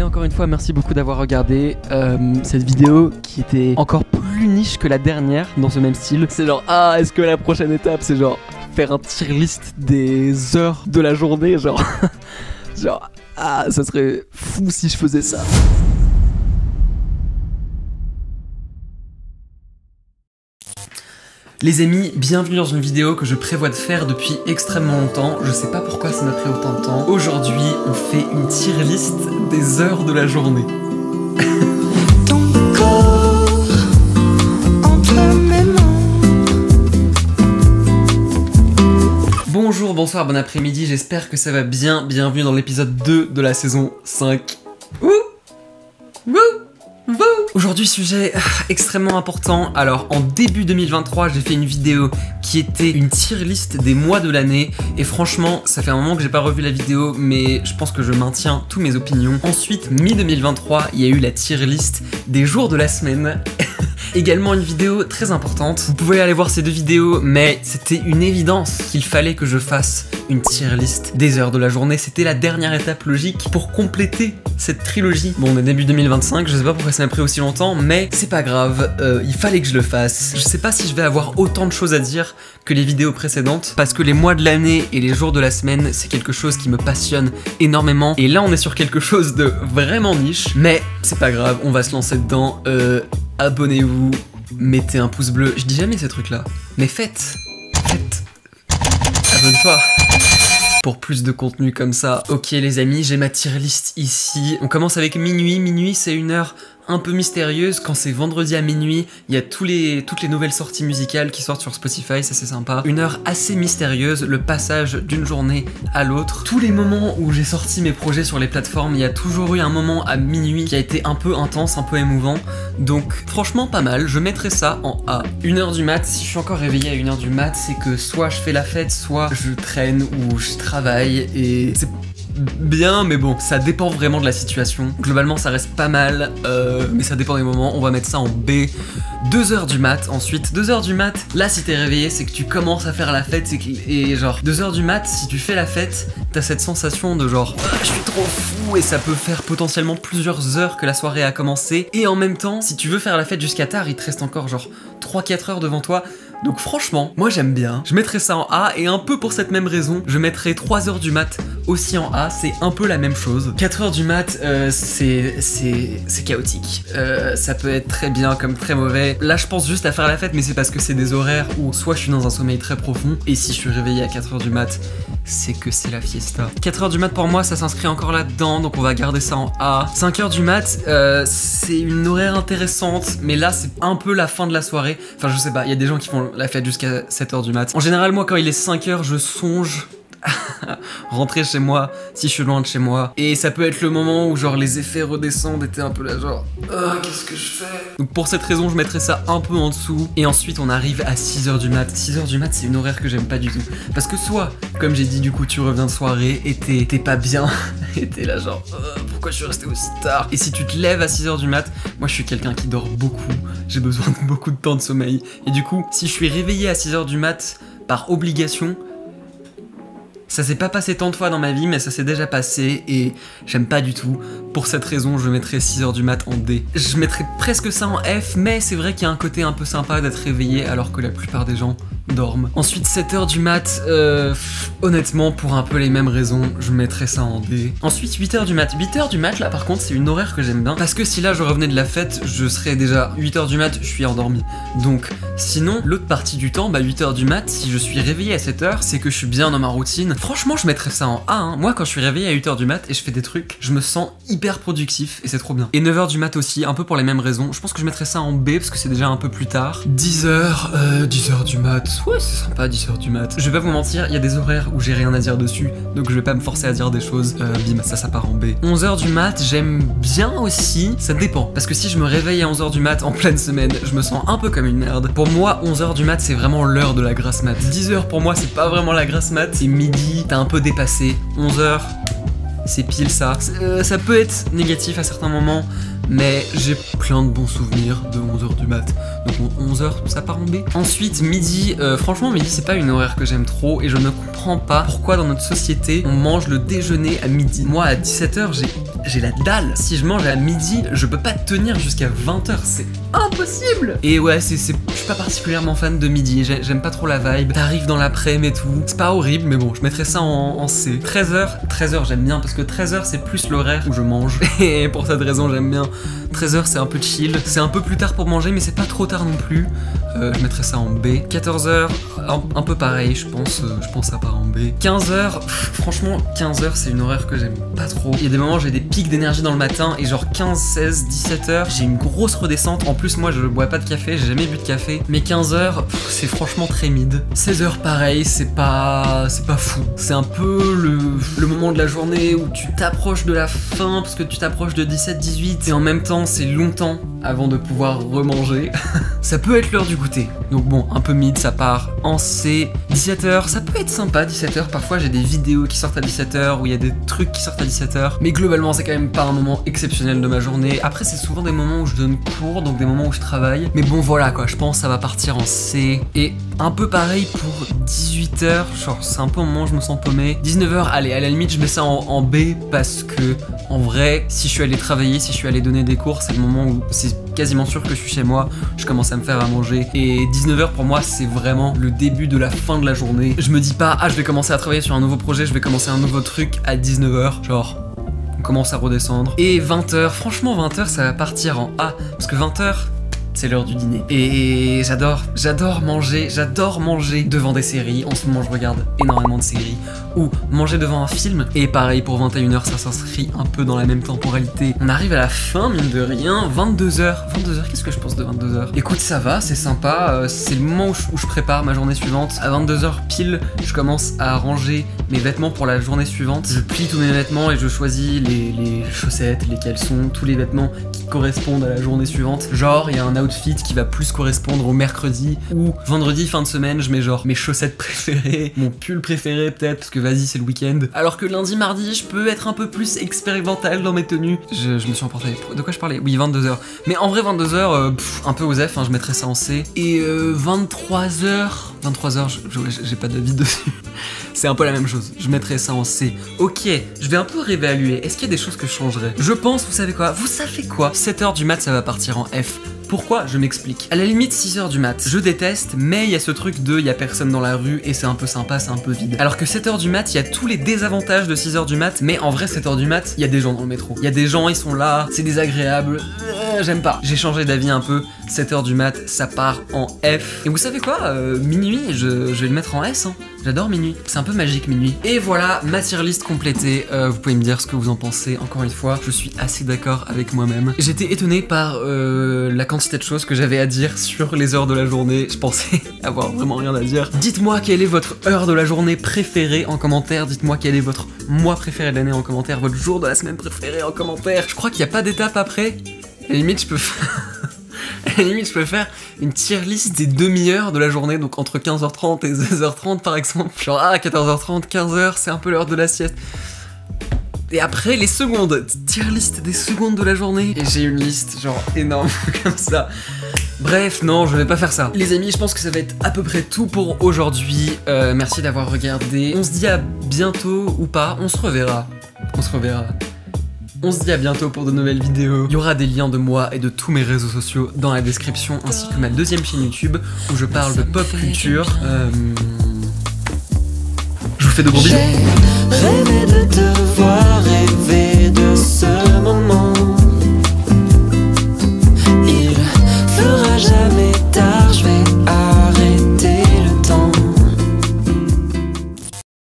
Mais encore une fois, merci beaucoup d'avoir regardé cette vidéo qui était encore plus niche que la dernière dans ce même style. C'est genre, ah, est-ce que la prochaine étape, c'est genre faire un tier list des heures de la journée, genre, genre, ah, ça serait fou si je faisais ça. Les amis, bienvenue dans une vidéo que je prévois de faire depuis extrêmement longtemps. Je sais pas pourquoi ça m'a pris autant de temps. Aujourd'hui, on fait une tier list des heures de la journée. Ton corps entre mes mains. Bonjour, bonsoir, bon après-midi, j'espère que ça va bien. Bienvenue dans l'épisode 2 de la saison 5. Wouh! Wouh! Aujourd'hui, sujet extrêmement important. Alors, en début 2023, j'ai fait une vidéo qui était une tier list des mois de l'année. Et franchement, ça fait un moment que j'ai pas revu la vidéo, mais je pense que je maintiens toutes mes opinions. Ensuite, mi-2023, il y a eu la tier list des jours de la semaine. Également une vidéo très importante. Vous pouvez aller voir ces deux vidéos, mais c'était une évidence qu'il fallait que je fasse une tier list des heures de la journée. C'était la dernière étape logique pour compléter cette trilogie. Bon, on est début 2025, je sais pas pourquoi ça m'a pris aussi longtemps, mais c'est pas grave, il fallait que je le fasse. Je sais pas si je vais avoir autant de choses à dire que les vidéos précédentes, parce que les mois de l'année et les jours de la semaine, c'est quelque chose qui me passionne énormément. Et là, on est sur quelque chose de vraiment niche, mais c'est pas grave, on va se lancer dedans. Abonnez-vous, mettez un pouce bleu. Je dis jamais ces trucs-là, mais faites. Abonne-toi pour plus de contenu comme ça. Ok les amis, j'ai ma tier list ici. On commence avec minuit. Minuit, c'est une heure un peu mystérieuse. Quand c'est vendredi à minuit, il y a toutes les nouvelles sorties musicales qui sortent sur Spotify, ça c'est sympa. Une heure assez mystérieuse, le passage d'une journée à l'autre. Tous les moments où j'ai sorti mes projets sur les plateformes, il y a toujours eu un moment à minuit qui a été un peu intense, un peu émouvant. Donc franchement pas mal, je mettrai ça en A. 1h du mat, si je suis encore réveillé à 1h du mat, c'est que soit je fais la fête, soit je traîne ou je travaille et c'est bien, mais bon, ça dépend vraiment de la situation. Globalement, ça reste pas mal, mais ça dépend des moments. On va mettre ça en B. 2h du mat, ensuite. 2h du mat, là, si t'es réveillé, c'est que tu commences à faire la fête. Et genre, 2h du mat, si tu fais la fête, t'as cette sensation de genre, je suis trop fou, et ça peut faire potentiellement plusieurs heures que la soirée a commencé. Et en même temps, si tu veux faire la fête jusqu'à tard, il te reste encore genre 3-4 heures devant toi. Donc franchement, moi j'aime bien. Je mettrai ça en A, et un peu pour cette même raison, je mettrai 3h du mat aussi en A, c'est un peu la même chose. 4h du mat, c'est chaotique. Ça peut être très bien comme très mauvais. Là je pense juste à faire la fête, mais c'est parce que c'est des horaires où soit je suis dans un sommeil très profond, et si je suis réveillé à 4h du mat, c'est que c'est la fiesta. 4h du mat pour moi, ça s'inscrit encore là-dedans, donc on va garder ça en A. 5h du mat, c'est une horaire intéressante, mais là c'est un peu la fin de la soirée. Enfin je sais pas, il y a des gens qui font la fête jusqu'à 7h du mat. En général, moi quand il est 5h, je songe rentrer chez moi si je suis loin de chez moi, et ça peut être le moment où genre les effets redescendent et t'es un peu là genre qu'est-ce que je fais. Donc pour cette raison je mettrais ça un peu en dessous, et ensuite on arrive à 6h du mat. 6h du mat c'est une horaire que j'aime pas du tout, parce que soit comme j'ai dit du coup tu reviens de soirée et t'es pas bien et t'es là genre pourquoi je suis resté aussi tard, et si tu te lèves à 6h du mat, moi je suis quelqu'un qui dort beaucoup, j'ai besoin de beaucoup de temps de sommeil, et du coup si je suis réveillé à 6h du mat par obligation, ça s'est pas passé tant de fois dans ma vie, mais ça s'est déjà passé et j'aime pas du tout. Pour cette raison, je mettrai 6h du mat en D. Je mettrai presque ça en F, mais c'est vrai qu'il y a un côté un peu sympa d'être réveillé alors que la plupart des gens dorment. Ensuite, 7h du mat, honnêtement, pour un peu les mêmes raisons, je mettrai ça en D. Ensuite, 8h du mat. 8h du mat, là, par contre, c'est une horaire que j'aime bien, parce que si là, je revenais de la fête, je serais déjà 8h du mat, je suis endormi. Donc, sinon, l'autre partie du temps, 8h du mat, si je suis réveillé à 7h, c'est que je suis bien dans ma routine. Franchement, je mettrais ça en A, hein. Moi, quand je suis réveillé à 8h du mat et je fais des trucs, je me sens hyper productif et c'est trop bien. Et 9h du mat aussi, un peu pour les mêmes raisons. Je pense que je mettrais ça en B parce que c'est déjà un peu plus tard. 10h du mat. Ouais, c'est sympa, 10h du mat. Je vais pas vous mentir, il y a des horaires où j'ai rien à dire dessus, donc je vais pas me forcer à dire des choses. Bim, ça part en B. 11h du mat, j'aime bien aussi. Ça dépend. Parce que si je me réveille à 11h du mat en pleine semaine, je me sens un peu comme une merde. Pour moi, 11h du mat, c'est vraiment l'heure de la grasse mat. 10h pour moi, c'est pas vraiment la grasse mat. C'est midi, t'as un peu dépassé. 11h. c'est pile ça. Ça peut être négatif à certains moments, mais j'ai plein de bons souvenirs de 11h du mat. Donc 11h, ça part en B. Ensuite, midi, franchement, midi, c'est pas une horaire que j'aime trop et je ne comprends pas pourquoi dans notre société, on mange le déjeuner à midi. Moi, à 17h, j'ai la dalle. Si je mange à midi, je peux pas tenir jusqu'à 20h, c'est impossible. Et ouais, je suis pas particulièrement fan de midi, j'aime pas trop la vibe. T'arrives dans l'après-midi et tout, c'est pas horrible, mais bon, je mettrais ça en C. 13h j'aime bien parce que 13h c'est plus l'horaire où je mange. Et pour cette raison, j'aime bien. 13h c'est un peu chill, c'est un peu plus tard pour manger, mais c'est pas trop tard non plus. Je mettrais ça en B. 14h, un peu pareil, je pense ça part en B. 15h, franchement 15h c'est une horaire que j'aime pas trop. Il y a des moments où j'ai des pics d'énergie dans le matin et genre 15, 16, 17h, j'ai une grosse redescente. En plus moi je bois pas de café, j'ai jamais bu de café. Mais 15h, c'est franchement très mid. 16h pareil, c'est pas fou. C'est un peu le moment de la journée où tu t'approches de la fin parce que tu t'approches de 17, 18 et en même temps c'est longtemps avant de pouvoir remanger. Ça peut être l'heure du goûter. Donc bon, un peu mid, ça part en C. 17h, ça peut être sympa 17h. Parfois j'ai des vidéos qui sortent à 17h ou il y a des trucs qui sortent à 17h. Mais globalement c'est quand même pas un moment exceptionnel de ma journée. Après c'est souvent des moments où je donne cours, donc des moments où je travaille. Mais bon voilà quoi, je pense que ça va partir en C. Et un peu pareil pour 18h, genre c'est un peu au moment où je me sens paumé. 19h, allez, à la limite je mets ça en B parce que en vrai, si je suis allé travailler, si je suis allé donner des cours, c'est le moment où c'est quasiment sûr que je suis chez moi, je commence à me faire à manger. Et 19h pour moi c'est vraiment le début de la fin de la journée. Je me dis pas, ah je vais commencer à travailler sur un nouveau projet, je vais commencer un nouveau truc à 19h, genre on commence à redescendre. Et 20h, franchement 20h ça va partir en A, parce que 20h c'est l'heure du dîner. Et j'adore manger devant des séries. En ce moment je regarde énormément de séries. Ou manger devant un film. Et pareil pour 21h, ça s'inscrit un peu dans la même temporalité. On arrive à la fin, mine de rien. 22h, qu'est-ce que je pense de 22h? Écoute, ça va, c'est sympa. C'est le moment où je prépare ma journée suivante. À 22h pile, je commence à ranger mes vêtements pour la journée suivante. Je plie tous mes vêtements et je choisis les chaussettes, les caleçons, tous les vêtements qui correspondent à la journée suivante. Genre, il y a un outfit qui va plus correspondre au mercredi ou vendredi fin de semaine, je mets genre mes chaussettes préférées, mon pull préféré peut-être parce que vas-y c'est le week-end. Alors que lundi mardi je peux être un peu plus expérimental dans mes tenues. Je me suis emporté. De quoi je parlais? Oui 22h. Mais en vrai 22h un peu osef, hein, je mettrais ça en C. Et 23h, j'ai pas d'avis dessus. C'est un peu la même chose, je mettrais ça en C. Ok, je vais un peu réévaluer. Est-ce qu'il y a des choses que je changerais? Je pense, vous savez quoi? 7h du mat ça va partir en F. Pourquoi? Je m'explique. À la limite 6h du mat, je déteste, mais il y a ce truc de il y a personne dans la rue et c'est un peu sympa, c'est un peu vide. Alors que 7h du mat, il y a tous les désavantages de 6h du mat, mais en vrai 7h du mat, il y a des gens dans le métro. Il y a des gens, ils sont là, c'est désagréable, j'aime pas. J'ai changé d'avis un peu, 7h du mat, ça part en F. Et vous savez quoi? Minuit, je vais le mettre en S, hein. J'adore minuit, c'est un peu magique minuit. Et voilà, ma tier list complétée, vous pouvez me dire ce que vous en pensez, encore une fois, je suis assez d'accord avec moi-même. J'étais étonné par la quantité de choses que j'avais à dire sur les heures de la journée, je pensais avoir vraiment rien à dire. Dites-moi quelle est votre heure de la journée préférée en commentaire, dites-moi quel est votre mois préféré de l'année en commentaire, votre jour de la semaine préféré en commentaire. Je crois qu'il n'y a pas d'étape après, à la limite je peux faire une tier list des demi-heures de la journée, donc entre 15h30 et 16h30 par exemple. Genre 14h30, 15h, c'est un peu l'heure de la sieste. Et après les secondes, tier list des secondes de la journée. Et j'ai une liste genre énorme comme ça. Bref, non, je vais pas faire ça. Les amis, je pense que ça va être à peu près tout pour aujourd'hui. Merci d'avoir regardé. On se dit à bientôt ou pas, on se reverra. On se dit à bientôt pour de nouvelles vidéos. Il y aura des liens de moi et de tous mes réseaux sociaux dans la description, ainsi que ma deuxième chaîne YouTube où je parle de pop culture. Je vous fais de gros bisous. J'ai rêvé de te voir et